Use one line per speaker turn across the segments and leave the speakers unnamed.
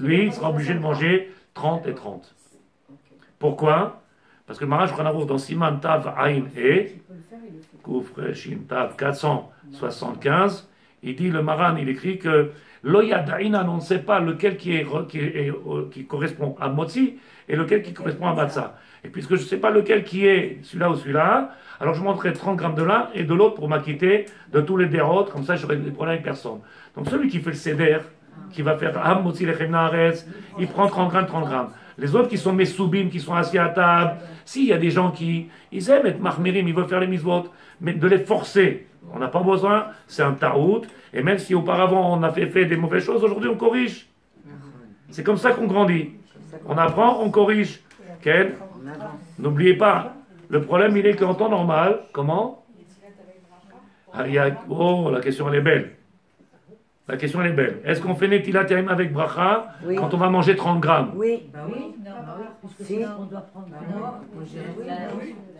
lui, il sera obligé de manger 30 et 30. Pourquoi? Parce que le Maharaj Khanavour dans Siman Tav Ain et Koufre Shin Tav 475, il dit, le Maran, il écrit que Loyadaina, on ne sait pas lequel qui correspond à Motzi et lequel qui correspond à Matzah. Et puisque je ne sais pas lequel qui est celui-là ou celui-là, alors je montrerai 30 grammes de l'un et de l'autre pour m'acquitter de tous les dérotes, comme ça je n'aurai des problèmes avec personne. Donc celui qui fait le Seder, qui va faire Ham Motzi Lechem Naaretz, il prend 30 grammes, 30 grammes. Les autres qui sont Messoubim, qui sont assis à table, s'il y a des gens qui ils aiment être Mahmirim, ils veulent faire les mitzvot, mais de les forcer, on n'a pas besoin, c'est un taout, et même si auparavant on a fait des mauvaises choses, aujourd'hui on corrige. C'est comme ça qu'on grandit. On apprend, on corrige. Ken, n'oubliez pas, le problème il est qu'en temps normal, comment? Oh, la question elle est belle. La question elle est belle. Est-ce qu'on fait Netilat Yadayim avec bracha quand on va manger 30 grammes?
Oui.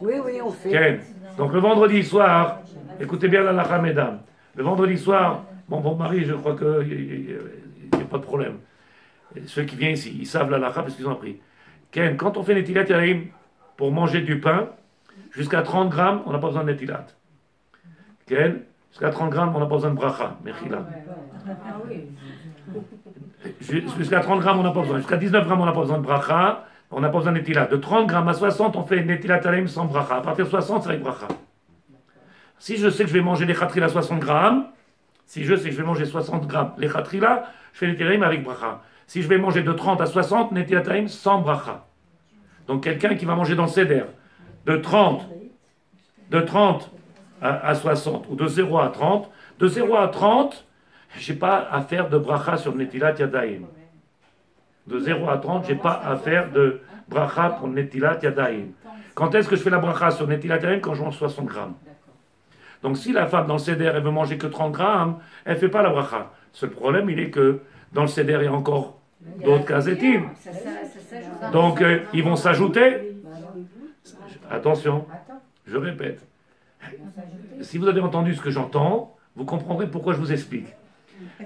Oui, on fait.
Ken. Donc le vendredi soir, écoutez bien la lacha, mesdames. Le vendredi soir, bon mari, je crois qu'il n'y a pas de problème. Ceux qui viennent ici, ils savent la lacha parce qu'ils ont appris. Ken, quand on fait Netilat Yadayim pour manger du pain, jusqu'à 30 grammes, on n'a pas besoin de Netilat. Ken, jusqu'à 30 grammes, on n'a pas besoin de bracha. Mechila. Jusqu'à 30 grammes, on n'a pas besoin. Jusqu'à 19 grammes, on n'a pas besoin de bracha. On n'a pas besoin de Netilat. De 30 grammes à 60, on fait Netilat Yadayim sans bracha. À partir de 60, c'est avec bracha. Si je sais que je vais manger les khatrila à 60 grammes, si je sais que je vais manger 60 grammes les khatrila, je fais Netilat Yadayim avec bracha. Si je vais manger de 30 à 60, Netilat Yadayim sans bracha. Donc quelqu'un qui va manger dans le seder de 30 à 60 ou de 0 à 30, de 0 à 30, je n'ai pas à faire de bracha sur Netilat Yadayim. De 0 à 30, je n'ai pas à faire de bracha pour Netilat Yadayim. Quand est-ce que je fais la bracha sur Netilat Yadayim? Quand je mange 60 grammes. Donc si la femme dans le seder, elle veut manger que 30 grammes, elle ne fait pas la bracha. Ce problème, il est que dans le seder, il y a encore d'autres kazetim. Donc ils vont s'ajouter. Attention, je répète. Si vous avez entendu ce que j'entends, vous comprendrez pourquoi je vous explique.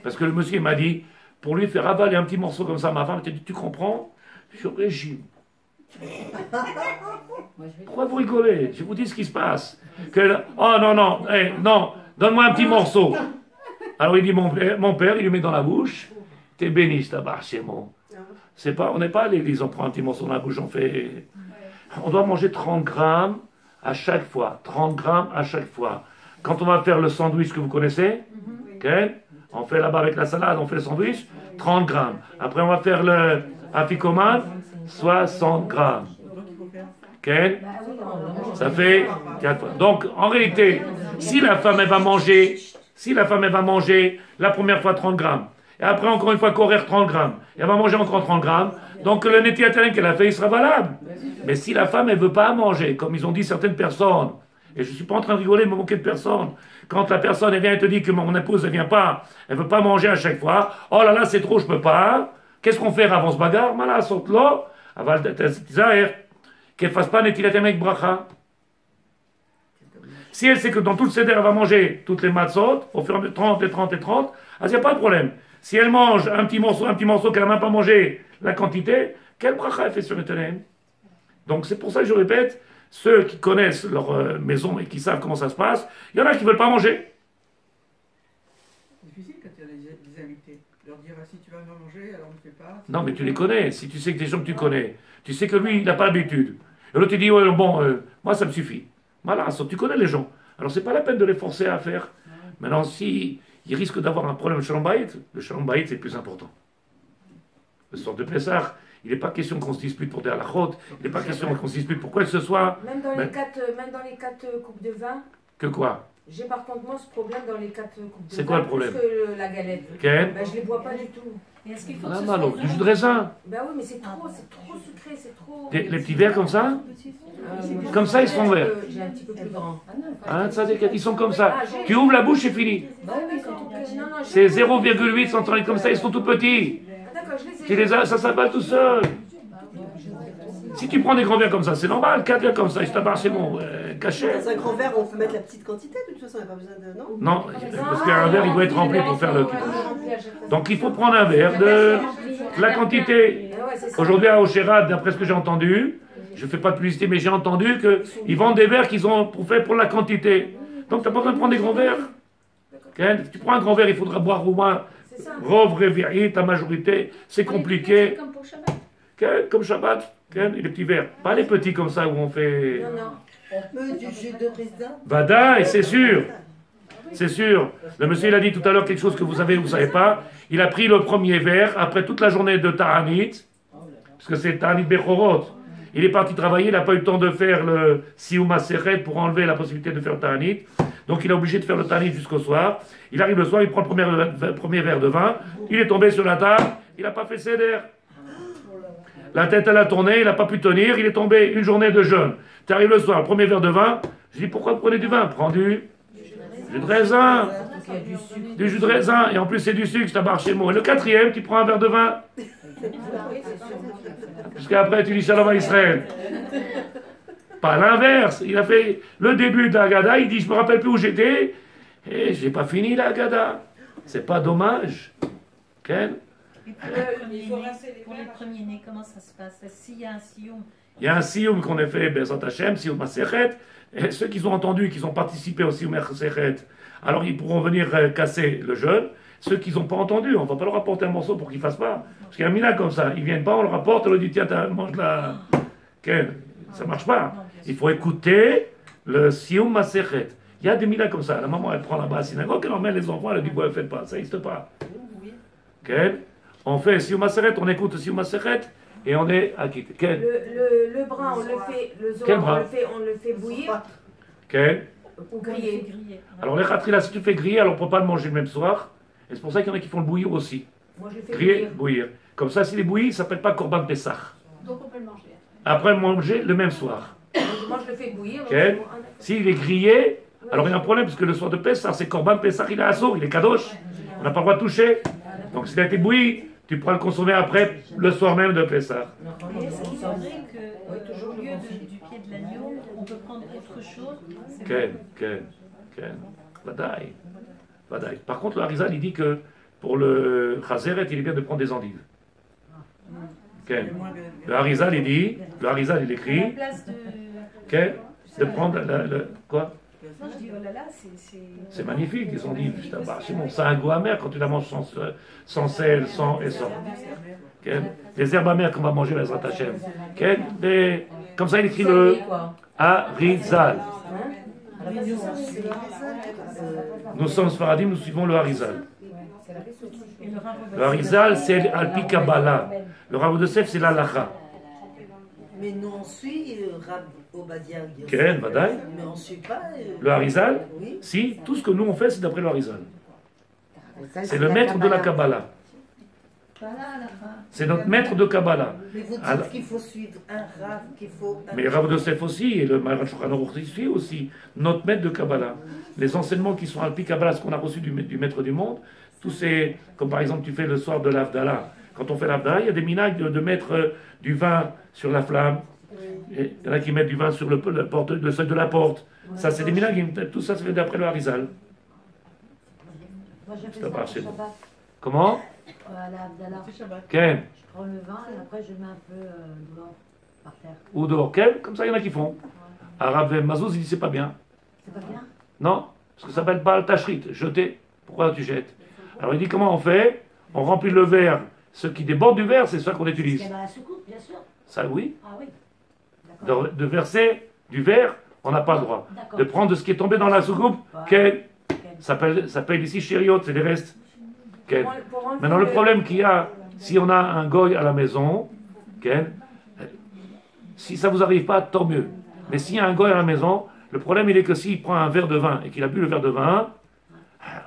Parce que le monsieur m'a dit, pour lui faire avaler un petit morceau comme ça, ma femme, tu comprends? Je suis au régime. Pourquoi vous rigolez? Je vous dis ce qui se passe. Oh non, non, donne-moi un petit morceau. Alors il dit, mon père, il lui met dans la bouche, t'es béni, c'est chez moi. C'est pas, on n'est pas à l'église, on prend un petit morceau dans la bouche, on fait... On doit manger 30 grammes à chaque fois. 30 grammes à chaque fois. Quand on va faire le sandwich que vous connaissez, okay, on fait là-bas avec la salade, on fait le sandwich, 30 grammes. Après, on va faire le afikoman, 60 grammes. Okay, ça fait 4 fois. Donc, en réalité, si la femme, elle va manger la première fois 30 grammes, et après, encore une fois, courir 30 grammes, et elle va manger encore 30 grammes, donc le Netilat Yadayim qu'elle a fait, il sera valable. Mais si la femme, elle ne veut pas manger, comme ils ont dit certaines personnes, et je ne suis pas en train de rigoler, me moquer de personne, quand la personne, elle vient et te dit que mon épouse, elle ne vient pas, elle ne veut pas manger à chaque fois, oh là là, c'est trop, je ne peux pas, qu'est-ce qu'on fait avant ce bagarre? Mala, saute-là, aval t'zaher, qu'elle ne fasse pas Netilat Yadayim avec bracha. Si elle sait que dans tout le seder, elle va manger toutes les matzot, au fur et à mesure 30 et 30 et 30, il n'y a pas de problème. Si elle mange un petit morceau qu'elle n'a même pas mangé, la quantité, quelle bracha elle fait sur le terrain? Donc c'est pour ça que je répète, ceux qui connaissent leur maison et qui savent comment ça se passe, il y en a qui ne veulent pas manger.
C'est difficile quand il y a des invités. Leur dire, si tu vas manger, alors ne fais pas.
Non, mais tu les connais. Si tu sais que des gens que tu connais, tu sais que lui, il n'a pas l'habitude. Et l'autre, il dit, ouais, bon, moi, ça me suffit. Voilà, tu connais les gens. Alors, c'est pas la peine de les forcer à faire. Maintenant, si il risque d'avoir un problème de Shalom Bayit, le Shalom Bayit, c'est le plus important. Le soir de Pessah, il n'est pas question qu'on se dispute pour des halachot, il n'est pas question qu'on se dispute pour quoi que ce soit.
Même dans les 4 coupes de vin.
Que quoi?
J'ai par contre moi ce problème dans les 4 coupes de vin.
C'est quoi le problème?
Plus que la galette.
Okay.
Ben, je les bois pas du tout.
Et est-ce qu'il faut
Du jus de raisin.
Ben oui, mais c'est trop sucré, c'est trop...
Les petits verres comme ça? Comme ça, ils sont verts.
J'ai un petit peu plus grand.
Hein, ça, ils sont comme ça. Tu ouvres la bouche, c'est fini. C'est 0,8 cm comme ça, ils sont tout petits. Tu les as, ça s'abat tout seul. Si tu prends des grands verres comme ça, c'est normal. 4 verres comme ça, ils se tabassent, c'est bon, caché.
Dans un grand verre, on peut mettre la petite quantité, de toute façon, il n'y a pas besoin de... Non,
non, parce qu'un verre, il doit être rempli pour faire le... Donc il faut prendre un verre de La quantité. Aujourd'hui à Oshera, d'après ce que j'ai entendu, je ne fais pas de publicité, mais j'ai entendu qu'ils vendent des verres qu'ils ont fait pour la quantité. Donc tu n'as pas besoin de prendre des grands verres. Okay? Tu prends un grand verre, il faudra boire au moins Rov, Réveillé, ta majorité. C'est compliqué.
Comme pour Shabbat.
Okay? Comme Shabbat. Okay? Et les petits verres. Pas les petits comme ça où on fait.
Non, non.
On peut du jus de raisin.
Vada, et c'est sûr. C'est sûr. Le monsieur, il a dit tout à l'heure quelque chose que vous savez ou vous ne savez pas. Il a pris le premier verre après toute la journée de Ta'anit, parce que c'est Ta'anit Bechorot. Il est parti travailler, il n'a pas eu le temps de faire le Siouma Seret pour enlever la possibilité de faire le Ta'anit. Donc il est obligé de faire le Ta'anit jusqu'au soir. Il arrive le soir, il prend le premier verre de vin, il est tombé sur la table, il n'a pas fait Seder. La tête elle a tourné, il n'a pas pu tenir, il est tombé une journée de jeûne. Tu arrives le soir, le premier verre de vin, je dis pourquoi vous prenez du vin? Prends du jus de raisin. Du jus de raisin, et en plus c'est du sucre, ça marche chez moi. Et le quatrième, tu prends un verre de vin. Jusqu'après tu dis Shalom à Israël. Pas l'inverse. Il a fait le début de la Haggadah, il dit je me rappelle plus où j'étais, et j'ai pas fini la Haggadah. C'est pas dommage. Ken?
Pour les premiers-nés, comment ça se passe? S'il y a un sioum.
Il y a un sioum qu'on a fait, Bezat Hashem, sioum Masechet, et ceux qui ont entendu, qui ont participé au sioum Masechet, alors ils pourront venir casser le jeûne. Ceux qui n'ont pas entendu, on ne va pas leur apporter un morceau pour qu'ils ne fassent pas. Parce qu'il y a un mina comme ça, ils ne viennent pas, on leur apporte, on leur dit tiens, mange la. Okay. Ça ne marche pas. Il faut écouter le sioum Masechet. Il y a des minas comme ça. La maman, elle prend là-bas à la synagogue, elle emmène les enfants, elle dit ne faites pas, ça n'existe pas. Okay. On fait sioum Masechet, on écoute sioum Masechet. Et on est acquitté.
Le brin, on le fait, le zohar, on le fait bouillir. Ou griller.
Alors les khatri, si tu fais griller, alors on ne peut pas le manger le même soir. Et c'est pour ça qu'il y en a qui font le bouillir aussi.
Moi je le fais
griller, bouillir. Comme ça, s'il est bouilli, ça ne s'appelle pas Korban Pessah.
Donc on peut le manger.
Après manger le même soir.
Moi je le fais bouillir.
S'il est grillé, alors il y a un problème, parce que le soir de Pessah, c'est Korban Pessah, il est assaut, il est kadosh. On n'a pas le droit de toucher. Donc s'il a été bouilli, tu pourras le consommer après, le soir même de Pessah.
Et est-ce qu'il est vrai qu'au lieu du pied de l'agneau, on peut prendre autre chose?
Vadaï. Par contre, le Harizal, il dit que pour le Chazeret, il est bien de prendre des endives. Le Harizal, il dit, il écrit, de prendre quoi?
Non, je dis, oh là là,
c'est magnifique, les endives. C'est un goût amer quand tu la manges sans sel, sans et sans. Les herbes amères qu'on va manger, la Zrat Hashem. Comme ça, il écrit le Harizal. Nous sommes Sfaradim, nous suivons le Harizal. Le Harizal, c'est Alpi Kabbalah. Le Rav Yosef, c'est l'Alacha.
Mais nous on suit Rav Obadia.
Mais
on ne suit pas.
Le Harizal?
Oui.
Si, tout ce que nous on fait, c'est d'après le Harizal. C'est le maître de la Kabbalah. C'est notre maître de Kabbalah.
Mais vous dites qu'il faut suivre un Rav, qu'il faut.
Mais Rav Yosef aussi, et le Maharal Shulchan Aruch suit aussi, notre maître de Kabbalah. Les enseignements qui sont Alpi Kabbalah, ce qu'on a reçu du maître du monde, tous ces, comme par exemple tu fais le soir de l'Avdallah. Quand on fait l'Avdallah, il y a des minages de mettre du vin sur la flamme. Et il y en a qui mettent du vin sur le seuil de la porte. Ça, c'est des minages, tout ça, c'est d'après le Harizal.
Moi, je fais
Ça
ça
marche,
pour Shabbat.
Comment?
À la Abdallah.
Ken.
Je prends le vin et après je mets un peu dehors, par terre.
Ou dehors. Ken, comme ça, il y en a qui font. Arabe Mazouz, il dit c'est pas bien.
C'est pas bien?
Non, parce que ça s'appelle Baal Tashrit, jeter. Pourquoi tu jettes? Alors il dit comment on fait? On remplit le verre. Ce qui déborde du verre, c'est ça qu'on utilise.
C'est dans la soucoupe, bien sûr.
Ça, oui.
Ah oui. D'accord.
De verser du verre, on n'a pas le droit.
D'accord.
De prendre ce qui est tombé dans la soucoupe, Ken. Ça s'appelle ici chériot, c'est les restes. Ken. Maintenant, le problème qu'il y a, si on a un goy à la maison, Ken, si ça vous arrive pas, tant mieux. Mais s'il y a un goy à la maison, le problème il est que s'il prend un verre de vin et qu'il a bu le verre de vin,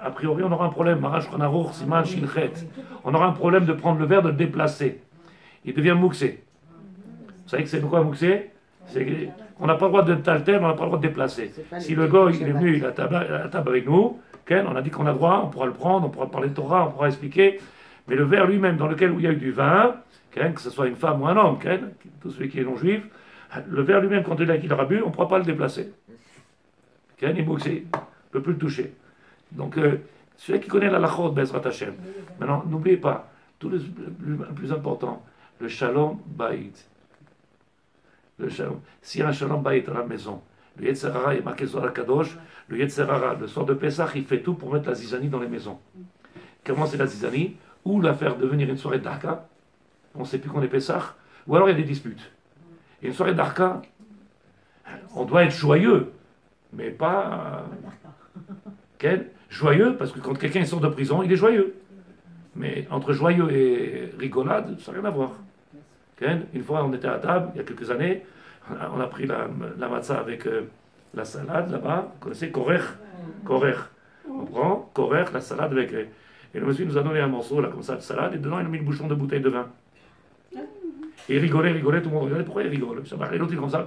a priori on aura un problème. On aura un problème de prendre le verre, de le déplacer. Il devient mouxé. Vous savez que c'est quoi mouxé? On n'a pas le droit de t'alter, on n'a pas le droit de déplacer. Si le goy il est venu il est à la table avec nous, Ken, on a dit qu'on a le droit, on pourra le prendre, on pourra parler de Torah, on pourra expliquer. Mais le verre lui-même dans lequel il y a eu du vin, Ken, que ce soit une femme ou un homme, Ken, tout celui qui est non-juif, le verre lui-même, quand il aura bu, on ne pourra pas le déplacer. Ken, il mouxé, on ne peut plus le toucher. Donc, celui qui connaît la lachot, Bezrat Hashem. Maintenant, n'oubliez pas, tout le plus important, le shalom bayit. Le shalom. S'il y a un shalom bayit dans la maison, le Yetzer Hara est marqué sur la Kadosh, le Yetzer Hara, le soir de Pessah, il fait tout pour mettre la zizanie dans les maisons. Comment c'est la zizanie? Ou la faire devenir une soirée d'Arka, on ne sait plus qu'on est Pessah, ou alors il y a des disputes. Et une soirée d'Arka, on doit être joyeux, mais pas... joyeux, parce que quand quelqu'un sort de prison, il est joyeux. Mais entre joyeux et rigolade, ça n'a rien à voir. Une fois, on était à table, il y a quelques années, on a pris la matzah avec la salade là-bas, vous connaissez, korer. On prend korer, la salade avec... Et le monsieur nous a donné un morceau, là, comme ça, de salade, et dedans, il a mis une bouchon de bouteille de vin. Et il rigolait, tout le monde rigolait. Pourquoi il rigole? Et l'autre, il est comme ça.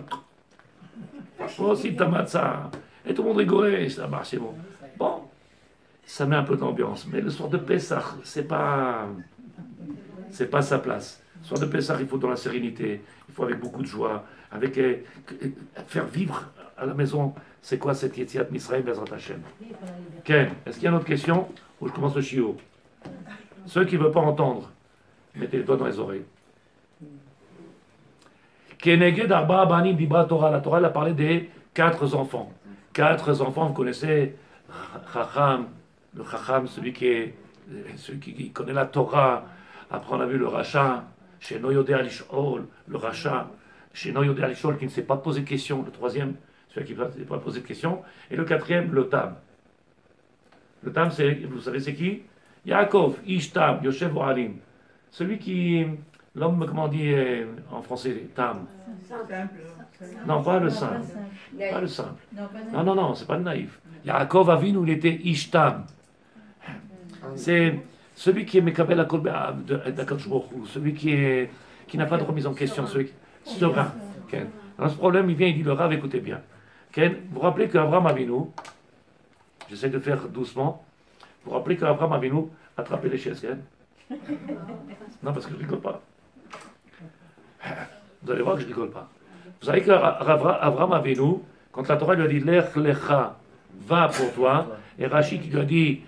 Oh, aussi, ta matzah. Et tout le monde rigolait, ça marche, c'est bon. Bon, ça met un peu d'ambiance, mais le soir de Pessah, c'est pas sa place. Le soir de Pessah, il faut dans la sérénité, il faut avec beaucoup de joie, avec faire vivre à la maison. C'est quoi cette Yetziat Misraël Bezrat Hashem? Ken, est-ce qu'il y a une autre question? Ou je commence le chiot? Ceux qui ne veulent pas entendre, mettez les doigts dans les oreilles. Keneged Arba Banim Dibra Torah. La Torah, elle a parlé des 4 enfants. 4 enfants, vous connaissez Chacham, le Chacham, celui qui connaît la Torah. Après, on a vu le Racha, chez Noyodé Alishol, le Racha, chez Noyodé Alishol, qui ne s'est pas posé de questions. Le 3e, celui qui ne s'est pas posé de questions. Et le 4e, le Tam. Le Tam, vous savez, c'est qui? Yaakov, Ishtam, Yoshev Ohalim. Celui qui, l'homme, comment on dit en français, Tam. Non, pas le simple. Pas le simple. Non, c'est pas le naïf. Yaakov Avinu, il était Ishtam. C'est celui qui est Mekabel Akol d'Akadosh Baruch Hu, celui qui n'a pas de remise en question, celui qui serein. Dans ce problème, il vient, il dit, le Rav, écoutez bien. Vous vous rappelez qu'Abraham Avinu, j'essaie de faire doucement, vous vous rappelez qu'Abraham Avinu attrapait les chaises, non, parce que je ne rigole pas. Vous allez voir que je ne rigole pas. Vous savez qu'Abraham Avinu, quand la Torah lui a dit Lech Lecha, va pour toi, et Rashi qui lui a dit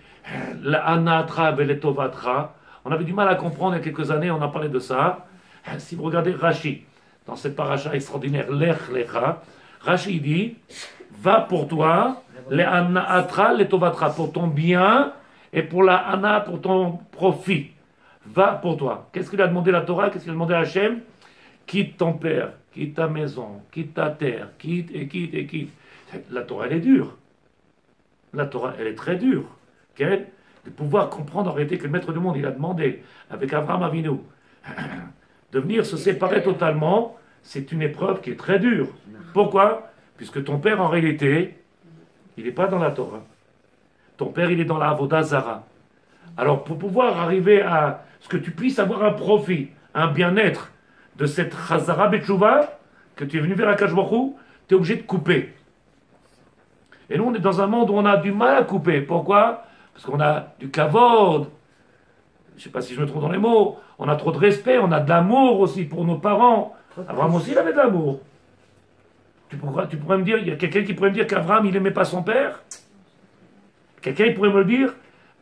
La Anatra Veletovatra, on avait du mal à comprendre il y a quelques années, on a parlé de ça. Si vous regardez Rashi, dans cette paracha extraordinaire, Lech Lecha, Rashi dit va pour toi, le Anatra Letovatra, pour ton bien, et pour la Ana, pour ton profit. Va pour toi. Qu'est-ce qu'il a demandé la Torah? Qu'est-ce qu'il a demandé à Hachem? Quitte ton père, quitte ta maison, quitte ta terre, quitte et quitte et quitte. La Torah, elle est dure. La Torah, elle est très dure. De pouvoir comprendre en réalité que le maître du monde, il a demandé, avec Abraham Avinu, de venir se séparer totalement, c'est une épreuve qui est très dure. Pourquoi? Puisque ton père, en réalité, il n'est pas dans la Torah. Ton père, il est dans la Avodah Zara. Alors, pour pouvoir arriver à ce que tu puisses avoir un profit, un bien-être de cette Chazara Betchouva, que tu es venu vers Akadosh Baruch Hu, tu es obligé de couper. Et nous, on est dans un monde où on a du mal à couper. Pourquoi? Parce qu'on a du kavod. Je ne sais pas si je me trompe dans les mots. On a trop de respect, on a de l'amour aussi pour nos parents. Abraham aussi, il avait de l'amour. Tu pourrais me dire, il y a quelqu'un qui pourrait me dire qu'Abraham, il n'aimait pas son père? Quelqu'un pourrait me le dire?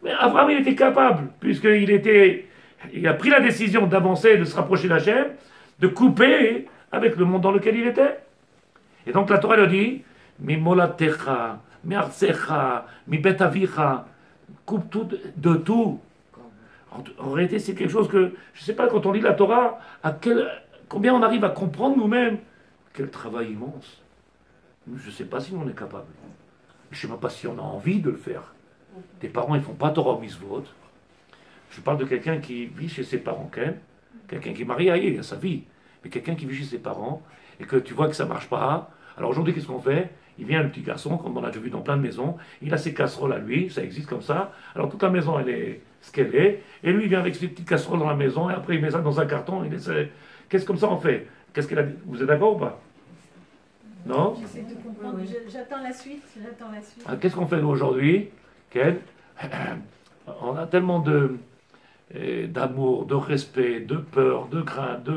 Mais Abraham, il était capable, puisqu'il a pris la décision d'avancer, de se rapprocher d'Hachem, de couper avec le monde dans lequel il était. Et donc la Torah lui dit, mi molatecha, mi artsecha, mi betavicha, coupe tout de tout. En réalité, c'est quelque chose que, je ne sais pas, quand on lit la Torah, combien on arrive à comprendre nous-mêmes. Quel travail immense. Je ne sais pas si on est capable. Je ne sais même pas si on a envie de le faire. Tes parents, ils ne font pas Torah mitzvot. Je parle de quelqu'un qui vit chez ses parents, quelqu'un qui est marié, il a sa vie, mais quelqu'un qui vit chez ses parents, et que tu vois que ça ne marche pas. Alors aujourd'hui, qu'est-ce qu'on fait? Il vient le petit garçon, comme on a déjà vu dans plein de maisons, il a ses casseroles à lui, ça existe comme ça. Alors toute la maison, elle est ce qu'elle est, et lui, il vient avec ses petites casseroles dans la maison, et après il met ça dans un carton, qu'est-ce comme ça on fait? Qu'est-ce qu'elle a dit? Vous êtes d'accord ou pas? Non?
J'essaie de comprendre, j'attends la suite.
Alors, qu'est-ce qu'on fait nous aujourd'hui? On a tellement d'amour, de respect, de peur, de crainte,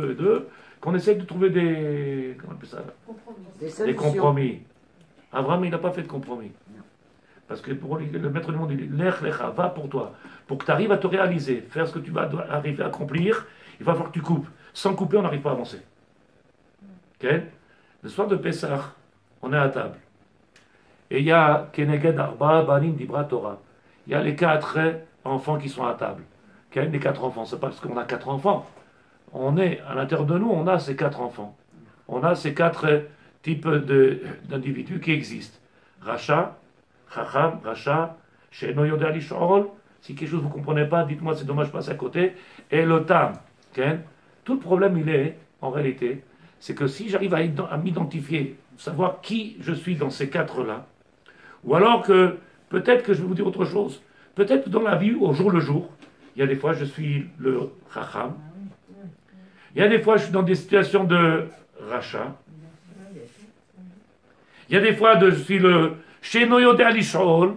qu'on essaie de trouver des compromis. Abraham, il n'a pas fait de compromis. Parce que pour le maître du monde, il dit Lech lecha, va pour toi. Pour que tu arrives à te réaliser, faire ce que tu vas arriver à accomplir, il va falloir que tu coupes. Sans couper, on n'arrive pas à avancer. Ok? Le soir de Pessah, on est à table. Et il y a Keneged Arba Banim Dibra Torah. Il y a les 4 enfants qui sont à table. Okay? Les 4 enfants, c'est pas parce qu'on a 4 enfants. On est, à l'intérieur de nous, on a ces 4 enfants. On a ces 4 types d'individus qui existent. Racha, Chacham, Racha, She'eno Yodea Lish'ol. Si quelque chose vous ne comprenez pas, dites-moi, c'est dommage, je passe à côté. Et le Tam. Okay? Tout le problème, il est, en réalité, c'est que si j'arrive à m'identifier, savoir qui je suis dans ces 4-là, ou alors que, peut-être que je vais vous dire autre chose, peut-être dans la vie, au jour le jour, il y a des fois je suis le Chacham, il y a des fois je suis dans des situations de Racha, il y a des fois je suis le She'eno Yodea Lish'ol,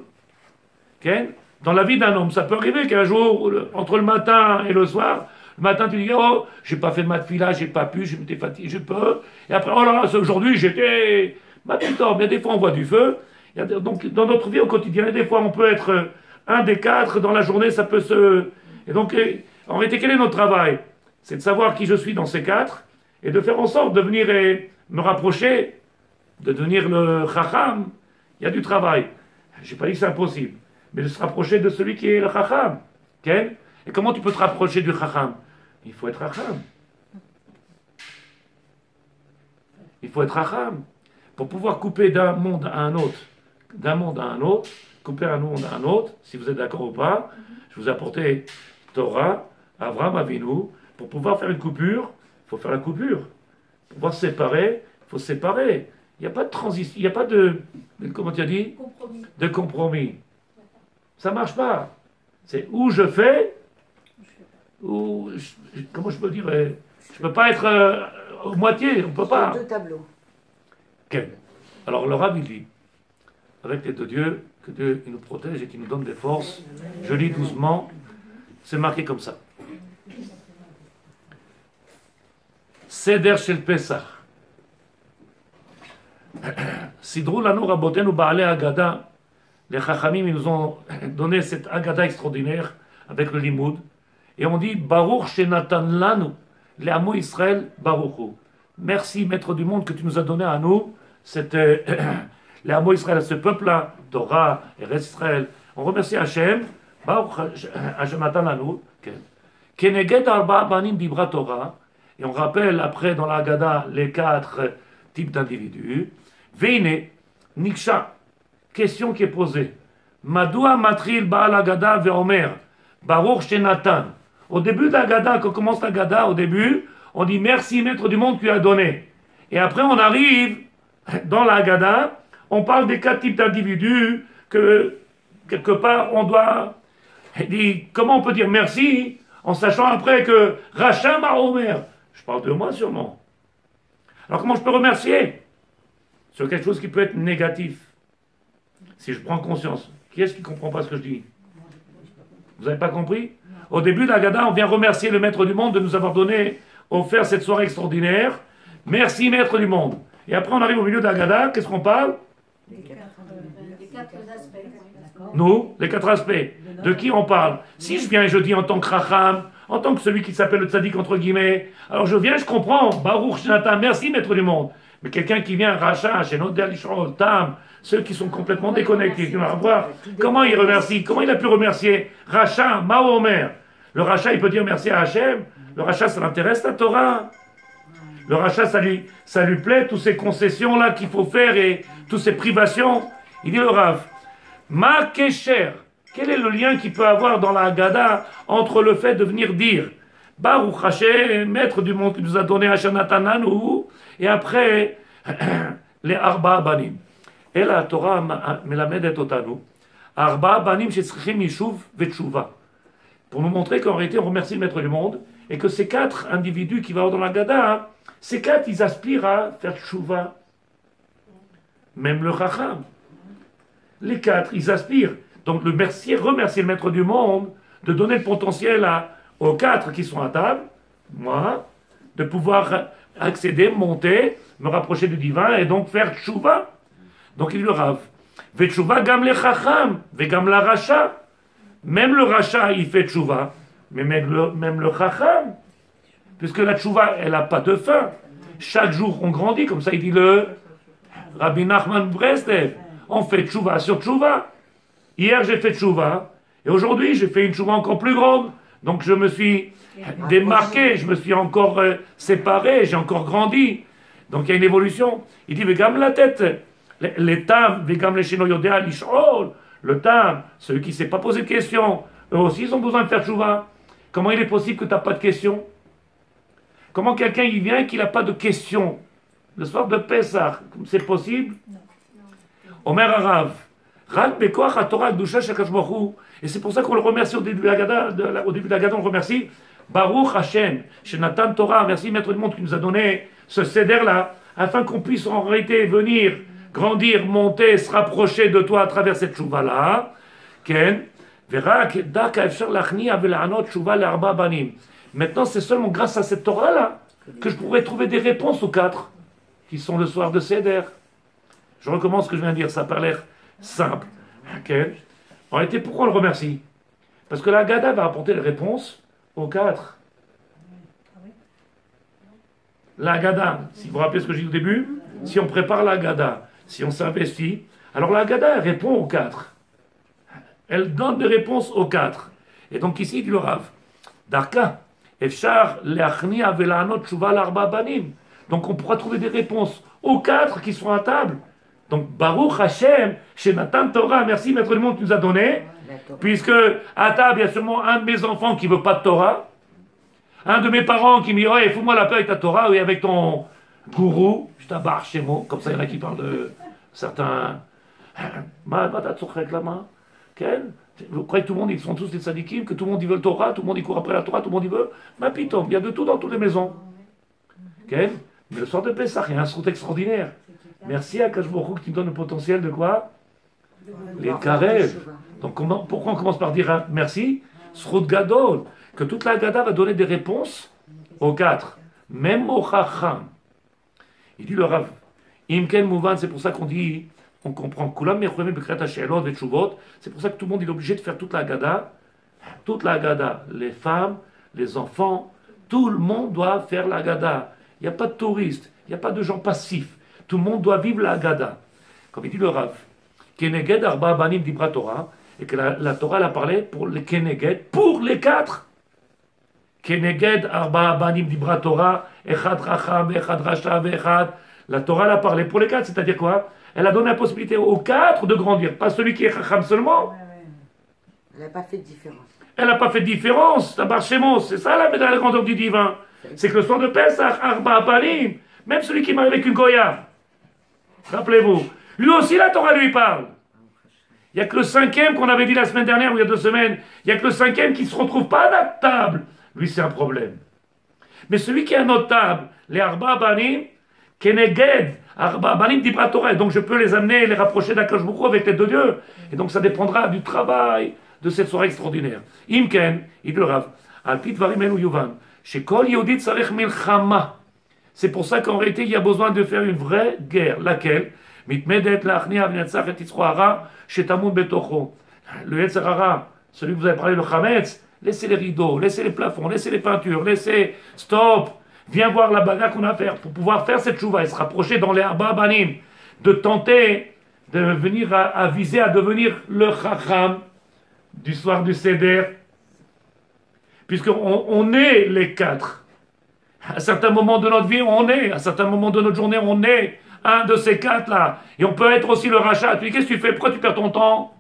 okay? Dans la vie d'un homme, ça peut arriver qu'un jour, entre le matin et le soir, le matin, tu dis, oh, j'ai pas fait de matfila, j'ai pas pu, je m'étais fatigué, je peux. Et après, oh là là, aujourd'hui, j'étais matfitor. Mais des fois, on voit du feu. Donc, dans notre vie au quotidien, des fois, on peut être un des 4. Dans la journée, ça peut se... Et donc, en réalité, quel est notre travail? C'est de savoir qui je suis dans ces 4 et de faire en sorte de venir et me rapprocher, de devenir le chacham. Il y a du travail. Je n'ai pas dit que c'est impossible. Mais de se rapprocher de celui qui est le chacham. Okay? Et comment tu peux te rapprocher du chacham? Il faut être Racham. Il faut être Racham. Pour pouvoir couper d'un monde à un autre, couper un monde à un autre, si vous êtes d'accord ou pas, je vous ai apporté Torah, Avraham Avinu, pour pouvoir faire une coupure, il faut faire la coupure. Pour pouvoir se séparer, il faut se séparer. Il n'y a pas de transition, il n'y a pas comment tu as dit?
Compromis.
De compromis. Ça ne marche pas. C'est où je fais, ou comment je peux dire, je ne peux pas être moitié, on ne peut pas.
Deux tableaux.
Quel? Alors le Rav il dit, avec l'aide de Dieu, que Dieu il nous protège et qu'il nous donne des forces. Je lis doucement, c'est marqué comme ça. Seder shel Pesach. Sidrou lanu rabotenu ba'alei Agada. Les Chachamim ils nous ont donné cette Agada extraordinaire avec le Limoud. Et on dit Baruch Shenatan Lanu, les Amo Israël Baruchu. Merci, Maître du monde, que tu nous as donné à nous, les Amo Israël, ce peuple-là, Torah, Eretz Israël. On remercie Hachem, Baruch Shenatan Lanu, Keneged Arba Banim Dibra Torah. Et on rappelle après dans la Haggadah les 4 types d'individus. Veine, Niksha, question qui est posée. Madoua Matril Baal Haggadah Veomer, Baruch Shenatan. Au début de la Gada, quand on commence la Gada, au début, on dit merci Maître du monde, tu as donné. Et après, on arrive dans la Gada, on parle des 4 types d'individus que, quelque part, on doit... dit, comment on peut dire merci en sachant après que Racham a Omer. Je parle de moi sûrement. Alors comment je peux remercier sur quelque chose qui peut être négatif? Si je prends conscience. Qui est-ce qui ne comprend pas ce que je dis? Vous n'avez pas compris? Au début de la Gada, on vient remercier le Maître du monde de nous avoir offert cette soirée extraordinaire. Merci Maître du monde. Et après on arrive au milieu de la Gada, qu'est-ce qu'on parle?
Les 4 aspects.
Nous, les 4 aspects. De qui on parle? Si je viens et je dis en tant que Racham, en tant que celui qui s'appelle le tzaddik entre guillemets, alors je viens, je comprends, Baruch Shenatan, merci Maître du monde. Mais quelqu'un qui vient, Racha, She'eno Yodea Lish'ol, Tam, ceux qui sont complètement déconnectés, qui vont voir, comment il remercie? Comment il a pu remercier Racha, Mahomer? Le Racha, il peut dire merci à Hachem. Le Racha, ça l'intéresse la Torah. Le Racha, ça lui plaît, toutes ces concessions-là qu'il faut faire et toutes ces privations. Il dit le Rav, Ma Kesher, quel est le lien qu'il peut avoir dans la Haggadah entre le fait de venir dire Baruch Hashem, Maître du monde qui nous a donné Hashem Natananu, et après les Arba Banim. Et la Torah melamedet otanu, Arba Banim shetzrichim yishuv vetshuva. Pour nous montrer qu'en réalité on remercie le Maître du monde, et que ces 4 individus qui vont dans la Haggadah, ces 4 ils aspirent à faire tshuva. Même le Chacham. Les 4 ils aspirent. Donc remercier le Maître du monde, de donner le potentiel aux 4 qui sont à table, moi, de pouvoir accéder, monter, me rapprocher du divin et donc faire tshuva. Donc il le Rav. Vetchouva gam le chacham, vegam la racha. Même le racha, il fait tchouva, mais même le chacham, puisque la tchouva, elle n'a pas de fin. Chaque jour, on grandit, comme ça il dit le Rabbi Nachman Breslev. On fait tchouva sur tchouva. Hier, j'ai fait tchouva, et aujourd'hui, j'ai fait une tchouva encore plus grande. Donc, je me suis démarqué, je me suis encore séparé, j'ai encore grandi. Donc, il y a une évolution. Il dit, vegam la tête, les tam, vegam les sheno yodea lishol. Le tam, celui qui ne s'est pas posé de questions, eux aussi, ils ont besoin de faire tchouva. Comment il est possible que tu n'as pas de questions? Comment quelqu'un il vient et qu'il n'a pas de questions? Le soir de Pessah, c'est possible? Omer Arav, Rak Bekoach HaTorah Kedusha Shakadosh Baruch Hu. Et c'est pour ça qu'on le remercie au début de l'Agada, on le remercie. Baruch Hashem, Shenatan Torah, merci Maître du Monde qui nous a donné ce céder-là, afin qu'on puisse en réalité venir, grandir, monter, se rapprocher de toi à travers cette chouva-là. Ken, Verak Daka Efshar Lachni Avela'anot Chouva Le'arba Banim. Maintenant, c'est seulement grâce à cette Torah-là que je pourrais trouver des réponses aux 4 qui sont le soir de Seder. Je recommence ce que je viens de dire, ça n'a pas l'air simple. Okay. En réalité, pourquoi on le remercie? Parce que la Haggadah va apporter les réponses aux 4. La Haggadah, si vous vous rappelez ce que j'ai dit au début, si on prépare la Haggadah, si on s'investit, alors la Haggadah, elle répond aux 4. Elle donne des réponses aux 4. Et donc ici, il dit le Rav, Darka, Efshar le'achni avela'anot tshuva l'arba banim. Donc on pourra trouver des réponses aux 4 qui sont à table. Donc Baruch Hashem, Shenatan Torah, merci Maître du Monde qui nous a donné, puisque à table il y a sûrement un de mes enfants qui veut pas de Torah, un de mes parents qui me dit oh, fous-moi la paix avec ta Torah, oui, avec ton gourou, je t'abarre chez moi, comme ça il y en a qui parlent de certains. Vous croyez que tout le monde, ils sont tous des sadikim, que tout le monde, ils veut le Torah, tout le monde, il court après la Torah, tout le monde, il veut. Ma piton, il y a de tout dans toutes les maisons. Okay? Mais le soir de Pessah, il y a un srout extraordinaire. Merci à Kajbourou qui me donne le potentiel de quoi? Les Karev. Donc, pourquoi on commence par dire hein, merci? Srout Gadol. Que toute la Haggadah va donner des réponses aux 4. Même au Chacham. Il dit le Rav. Imken Mouvan, c'est pour ça qu'on dit. On comprend c'est pour ça que tout le monde est obligé de faire toute la Haggadah. Toute la Haggadah. Les femmes, les enfants, tout le monde doit faire la Haggadah. Il n'y a pas de touristes, il n'y a pas de gens passifs. Tout le monde doit vivre la Haggadah. Comme il dit le Rav, Keneged Arba Banim Dibra Torah, et que la Torah elle a parlé pour les Keneged, pour les 4. Keneged Arba Banim Dibra Torah, Echad Racham, Echad Rasha, Echad. La Torah elle a parlé pour les 4, c'est-à-dire quoi? Elle a donné la possibilité aux 4 de grandir, pas celui qui est Chacham seulement.
Elle n'a pas fait de différence.
Elle n'a pas fait de différence, Tabar Shemos, c'est ça la grandeur du divin. C'est que le soir de Pessah, Arba Banim, même celui qui marie avec une Goya, rappelez-vous, lui aussi la Torah lui parle. Il n'y a que le 5e qu'on avait dit la semaine dernière ou il y a 2 semaines, il n'y a que le 5e qui ne se retrouve pas à notre table. Lui c'est un problème. Mais celui qui est à notre table, les Arba Banim, Keneged, Arba Banim Dibra Torah, donc je peux les amener, les rapprocher d'Akadosh Baruch Hu avec l'aide de Dieu. Et donc ça dépendra du travail de cette soirée extraordinaire. Imken, il le Rav, Alpit Varim Elu Yuvan, chez Kol Yehudit Sarech Milchama. C'est pour ça qu'en réalité, il y a besoin de faire une vraie guerre. Laquelle? Mitmedet lachni avnetzach et titzroara shetamun betocho. Le Yetzirara, celui que vous avez parlé, le Chametz, laissez les rideaux, laissez les plafonds, laissez les peintures, laissez, stop, viens voir la bagarre qu'on a à faire pour pouvoir faire cette chouva et se rapprocher dans les Arba Banim, de tenter de venir à viser à devenir le Chacham du soir du Seder, puisqu'on est les 4. À certains moments de notre vie, on est, à certains moments de notre journée, on est un de ces 4-là. Et on peut être aussi le rachat. Tu dis, qu'est-ce que tu fais? Pourquoi tu perds ton temps?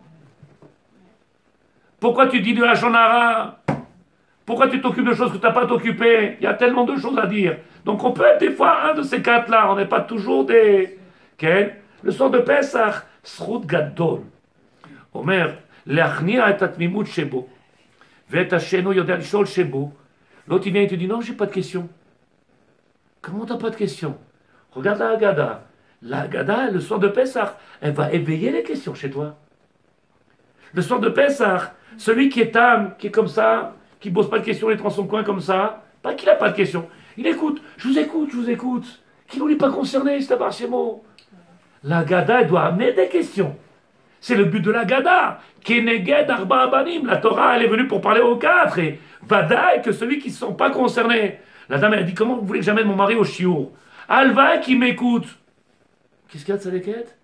Pourquoi tu dis de la shonara? Pourquoi tu t'occupes de choses que tu n'as pas t'occuper? Il y a tellement de choses à dire. Donc on peut être des fois un de ces 4-là. On n'est pas toujours des... Okay? Le soir de Pessah, Srout Gadol. Omer, Leachnia et Atmimut Shebo. Vet Hashenu Yodea Lishol Shebo. L'autre il vient et te dit, non, j'ai pas de questions. Comment t'as pas de questions? Regarde la Haggadah. La Haggadah, le soir de Pessah, elle va éveiller les questions chez toi. Le soir de Pessah, celui qui est âme, qui est comme ça, qui ne pose pas de questions, il est dans son coin comme ça, pas qu'il n'a pas de questions. Il écoute, je vous écoute, je vous écoute. Qui n'est pas concerné, c'est à chez moi. La Haggadah, elle doit amener des questions. C'est le but de la Gada. Keneged arba abanim. La Torah, elle est venue pour parler aux quatre. Et vadaï que celui qui ne sont pas concernés. La dame, elle a dit, comment vous voulez que j'amène mon mari au chiour? Alva qui m'écoute. Qu'est-ce qu'il y a de Sadeket?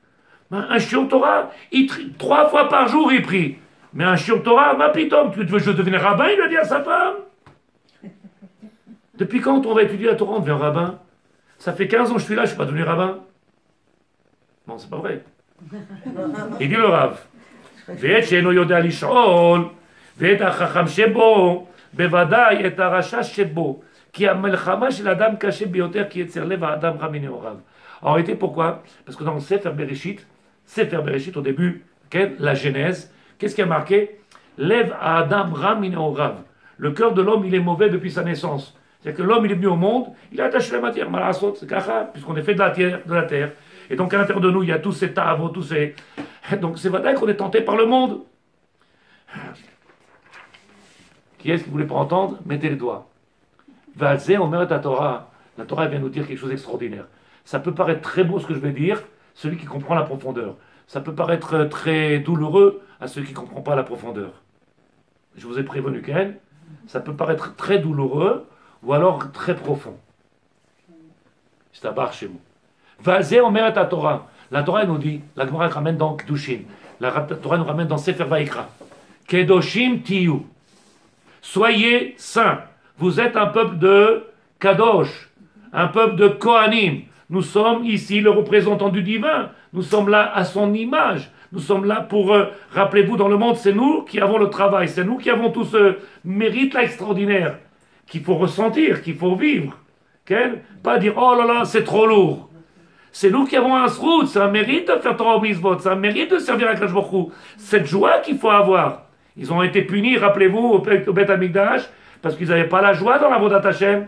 Un chiour Torah, 3 fois par jour, il prie. Mais un chiour Torah, ma pitom, tu veux que je devienne rabbin? Il a dit à sa femme. Depuis quand on va étudier la Torah, on devient rabbin? Ça fait 15 ans que je suis là, je ne suis pas devenu rabbin. Non, c'est pas vrai. Il dit le Rav. Ve'et she'eno yodea lish'ol, ve'et hachacham shebo, bevadai et harasha shebo, ki ha'melchama shel adam kashe biyoter ki yetzer lev ha'adam ra mineorav. En réalité, pourquoi? Parce que dans le Sefer Bereshit, au début, la Genèse, qu'est-ce qui a marqué? Lev ha'adam ra mineorav. Le cœur de l'homme, il est mauvais depuis sa naissance. C'est-à-dire que l'homme, il est venu au monde, il a attaché la matière, malasot, c'est kacha, puisqu'on est fait de la terre. Et donc à l'intérieur de nous, il y a tous ces tavos, tous ces... Donc c'est vrai qu'on est tenté par le monde. Qui est-ce qui ne voulait pas entendre? Mettez les doigts. Vazé, on mérite la Torah. La Torah vient nous dire quelque chose d'extraordinaire. Ça peut paraître très beau ce que je vais dire, celui qui comprend la profondeur. Ça peut paraître très douloureux à celui qui ne comprend pas la profondeur. Je vous ai prévenu, Ken. Ça peut paraître très douloureux ou alors très profond. C'est à barre chez vous. Vazé, on mérite la Torah. La Torah nous dit, la Gemara ramène dans Kedushim. La Torah nous ramène dans Sefer Vaikra. Kedoshim tiyu. Soyez saints. Vous êtes un peuple de Kadosh, un peuple de Kohanim. Nous sommes ici le représentant du divin. Nous sommes là à son image. Nous sommes là pour, rappelez-vous, dans le monde, c'est nous qui avons le travail. C'est nous qui avons tout ce mérite-là extraordinaire qu'il faut ressentir, qu'il faut vivre. Okay? Pas dire, oh là là, c'est trop lourd. C'est nous qui avons un srout, c'est un mérite de faire Torah au mitzvot, c'est un mérite de servir à Kadosh Baruch Hu. Cette joie qu'il faut avoir. Ils ont été punis, rappelez-vous, au Beth Amikdash, parce qu'ils n'avaient pas la joie dans la Vodat Hashem.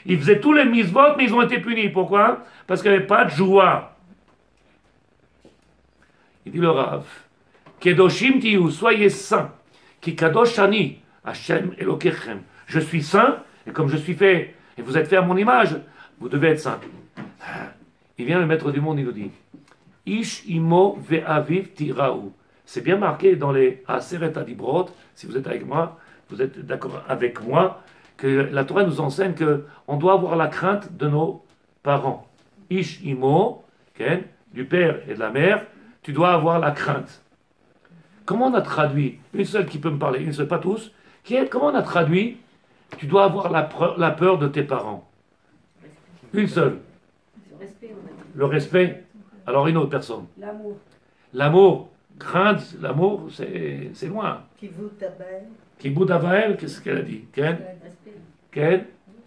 Ils faisaient tous les mitzvot, mais ils ont été punis. Pourquoi? Parce qu'il n'y avait pas de joie. Il dit le Rav, Kedoshim tiyu, soyez saints, ki kadosh ani, Hashem Elokechem. Je suis saint, et comme je suis fait, et vous êtes fait à mon image, vous devez être saint. Il vient le maître du monde, il nous dit, Ish imo ve'aviv tiraou. C'est bien marqué dans les Aseret Adibrot, si vous êtes avec moi, vous êtes d'accord avec moi, que la Torah nous enseigne qu'on doit avoir la crainte de nos parents. Ish imo, okay, du père et de la mère, tu dois avoir la crainte. Comment on a traduit? Une seule qui peut me parler, une seule, pas tous. Comment on a traduit? Tu dois avoir la peur de tes parents. Une seule. Le respect. Alors une autre personne.
L'amour.
L'amour. Crainte, l'amour, c'est loin. Kibbutz Avael, qu'est-ce qu'elle a dit? Ken?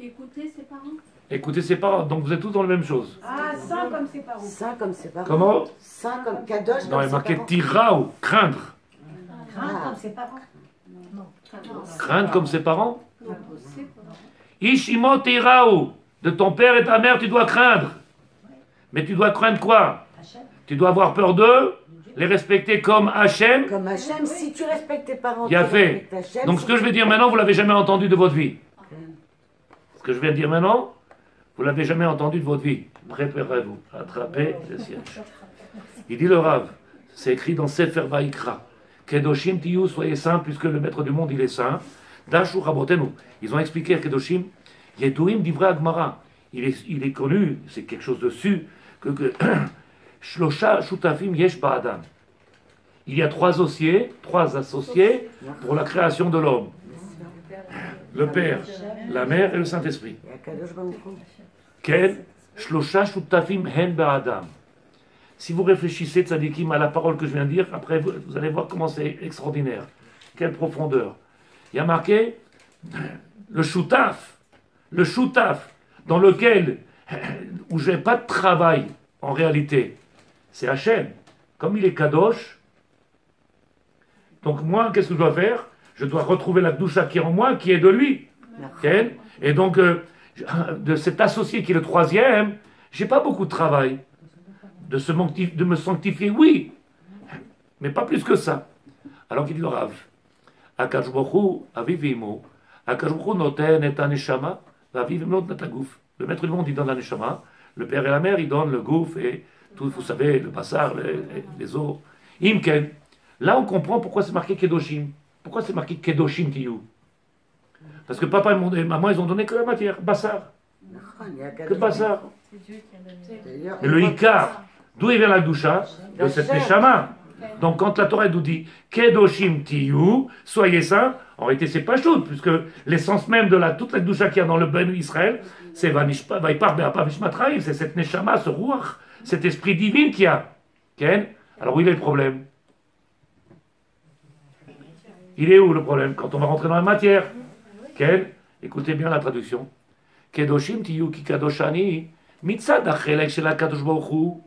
Écouter ses parents.
Écoutez ses parents. Donc vous êtes tous dans la même chose.
Ah, saint comme ses parents.
Saint comme ses parents.
Comment?
Saint comme Kadosh.
Non, il est marqué tiraou, craindre.
Craindre comme ses parents.
Craindre comme ses parents? Ishimo tiraou. De ton père et ta mère, tu dois craindre. Mais tu dois craindre quoi? Tu dois avoir peur d'eux, les respecter comme Hachem.
Comme Hachem, si tu respectes tes parents,
Il a fait. Donc ce que je vais dire maintenant, vous ne l'avez jamais entendu de votre vie. Ce que je viens de dire maintenant, vous ne l'avez jamais entendu de votre vie. Préparez-vous. Attrapez le siège. Il dit le Rav, c'est écrit dans Sefer Vaikra. Kedoshim tiyu, soyez saints, puisque le maître du monde, il est saint. Dashu rabotenu. Ils ont expliqué à Kedoshim, Yeduim divrei Agmara. Il est connu, c'est quelque chose dessus, que Shlosha shutafim yesh ba'adam. Il y a 3 associés pour la création de l'homme. Le Père, la Mère et le Saint-Esprit. Quel Shlosha shutafim hen ba'adam. Si vous réfléchissez, tzadikim, à la parole que je viens de dire, après vous allez voir comment c'est extraordinaire. Quelle profondeur. Il y a marqué le shutaf, dans lequel, où je n'ai pas de travail, en réalité, c'est Hachem. Comme il est Kadosh, donc moi, qu'est-ce que je dois faire? Je dois retrouver la Kedusha qui est en moi, qui est de lui. Okay? Et donc, de cet associé qui est le 3e, j'ai pas beaucoup de travail. De me sanctifier, oui, mais pas plus que ça. Alors qu'il dit le Rav, Akadosh Baruch Hu aviv imo, Akadosh Baruch Hu noten et aneshama, aviv imo noten gouf. Le maître du monde, il donne la neshama, le père et la mère, ils donnent le gouf et tout, vous savez, le bassar, les os. Imken. Là, on comprend pourquoi c'est marqué Kedoshim. Pourquoi c'est marqué Kedoshim Tiyu? Parce que papa et maman, ils ont donné que la matière, Bassar. Que Bassar.
C'est Dieu qui a donné.
Et le Ikar, d'où il vient la Doucha? De cette Neshama. Donc quand la Torah nous dit Kedoshim Tiyu, soyez saints, en réalité c'est pas chaud, puisque l'essence même de toute la Doucha qu'il y a dans le Ben Israël, c'est Vaipar Be'apa Vishmatraïm, c'est cette Neshama, ce Ruach, cet esprit divin qu'il y a. Ken? Alors où il est le problème? Il est où le problème? Quand on va rentrer dans la matière. Ken? Écoutez bien la traduction. Kedoshim Tiyu ki kadoshani mitzad achelek shel HaKadosh Baruch Hu.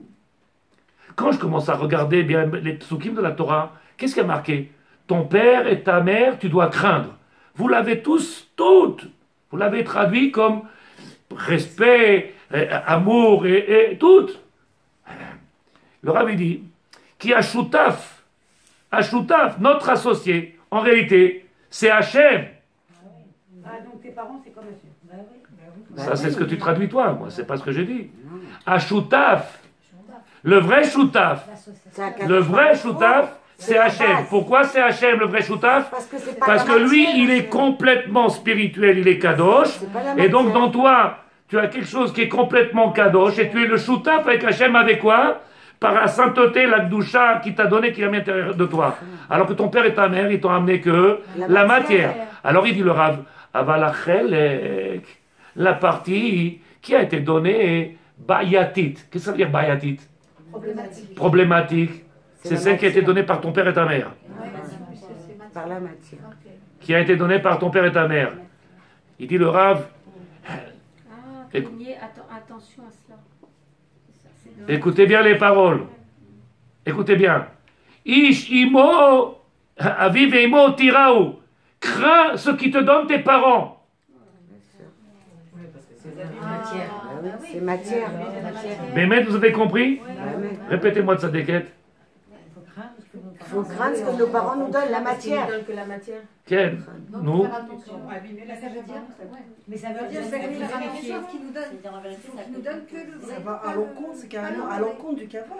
Quand je commence à regarder bien les psukim de la Torah, qu'est-ce qui a marqué? Ton père et ta mère, tu dois craindre. Vous l'avez tous, toutes. Vous l'avez traduit comme respect, amour et toutes. Le Rabbi dit, qui a Shutaf, notre associé, en réalité, c'est Hachem.
Ah, donc tes parents, c'est comme Hachem.
Ça, c'est ce que tu traduis toi, moi, c'est pas ce que j'ai dit. Ashutaf. Le vrai Shutaf, c'est Hachem. Pourquoi c'est Hachem le vrai Shutaf? Parce que lui, il est complètement spirituel, il est Kadosh. Et donc dans toi, tu as quelque chose qui est complètement Kadosh. Et tu es le Shutaf avec Hachem avec quoi? Par la sainteté, la Gdusha qui t'a donné, qui est à l'intérieur de toi. Alors que ton père et ta mère, ils t'ont amené que la matière. Alors il dit le Rav, Avalachelek, la partie qui a été donnée, Bayatit. Qu'est-ce que ça veut dire Bayatit? Problématique. C'est celle qui a été donnée par ton père et ta mère.
Par la matière.
Qui a été donnée par ton père et ta mère. Il dit le Rav.
Attention à cela.
Écoutez bien les paroles. Écoutez bien. Ish imo, aviv imo tiraou. Crains ce qui te donnent tes parents.
C'est matière.
Mais maintenant, vous avez compris? Répétez-moi de sa déquête.
Il faut craindre ce que nos parents nous donnent, la matière.
Quel? Nous?
Mais ça veut dire que c'est quelque chose qui nous donne que le vrai. Ça va à l'encontre, c'est carrément à l'encontre du kavod.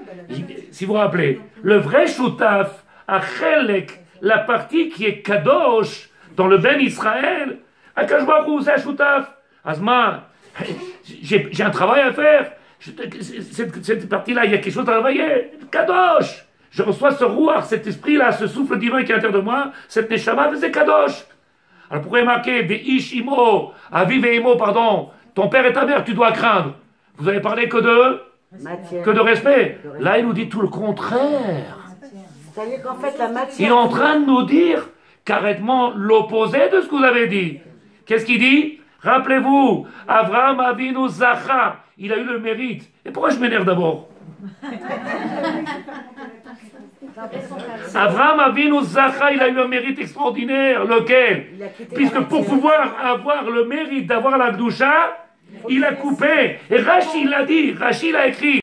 Si vous vous rappelez, le vrai Shutaf, Achelek, la partie qui est Kadosh, dans le Ben Israël, Akash Baruch Hu, c'est un Shutaf. Asma, j'ai un travail à faire. Cette partie-là, il y a quelque chose à travailler. Kadosh. Je reçois ce rouar, cet esprit-là, ce souffle divin qui est à l'intérieur de moi, cette neshama, c'est Kadosh. Alors pourquoi il est marqué Ve'ish imo, aviv imo, pardon, ton père et ta mère, tu dois craindre. Vous avez parlé que de respect. Là, il nous dit tout le contraire.
C'est-à-dire qu'en fait, la matière.
Il est en train de nous dire carrément l'opposé de ce que vous avez dit. Qu'est-ce qu'il dit? Rappelez-vous, Avraham Avinu Zacha, il a eu le mérite. Et pourquoi je m'énerve d'abord? Avraham Avinu Zacha, il a eu un mérite extraordinaire. Lequel? Puisque pour pouvoir avoir le mérite d'avoir la Gdusha, il a coupé. Et Rashi l'a dit, Rashi l'a écrit.